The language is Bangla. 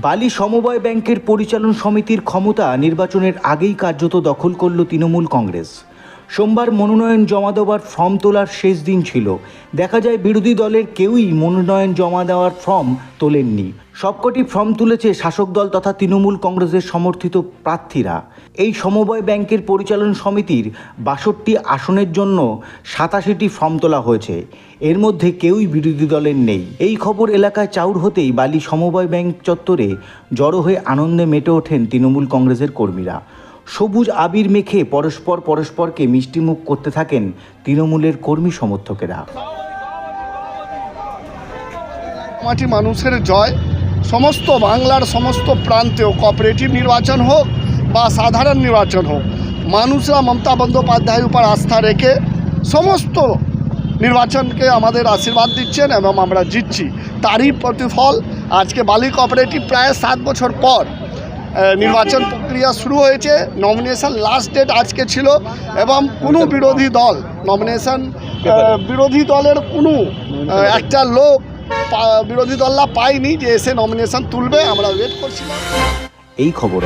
বালি সমবায় ব্যাংকের পরিচালন সমিতির ক্ষমতা নির্বাচনের আগেই কার্যত দখল করল তৃণমূল কংগ্রেস। সোমবার মনোনয়ন জমা দেওয়ার ফর্ম তোলার শেষ দিন ছিল। দেখা যায় বিরোধী দলের কেউই মনোনয়ন জমা দেওয়ার ফর্ম তোলেননি। সবকটি ফর্ম তুলেছে শাসক দল তথা তৃণমূল কংগ্রেসের সমর্থিত প্রার্থীরা। এই সমবায় ব্যাংকের পরিচালন সমিতির ৬২ আসনের জন্য ৮৭টি ফর্ম তোলা হয়েছে। এর মধ্যে কেউই বিরোধী দলের নেই। এই খবর এলাকায় চাউর হতেই বালি সমবায় ব্যাংক চত্বরে জড়ো হয়ে আনন্দে মেতে ওঠেন তৃণমূল কংগ্রেসের কর্মীরা। সবুজ আবির মেখে পরস্পরকে মিষ্টিমুখ করতে থাকেন তৃণমূলের কর্মী সমর্থকেরা। মাটি মানুষের জয়। সমস্ত বাংলার সমস্ত প্রান্তেও কোঅপারেটিভ নির্বাচন হোক বা সাধারণ নির্বাচন হোক, মানুষরা মমতা বন্দ্যোপাধ্যায়ের উপর আস্থা রেখে সমস্ত নির্বাচনকে আমাদের আশীর্বাদ দিচ্ছেন এবং আমরা জিতছি। তারই প্রতিফল আজকে বালি কোঅপারেটিভ প্রায় 7 বছর পর নির্বাচন প্রক্রিয়া শুরু হয়েছে। নমিনেশন লাস্ট ডেট আজকে ছিল এবং কোনো বিরোধী দল বিরোধী দলের কোনো একটা লোক বিরোধী দলরা পায়নি যে এসে নমিনেশন তুলবে। আমরা ওয়েট করছিলাম। এই খবর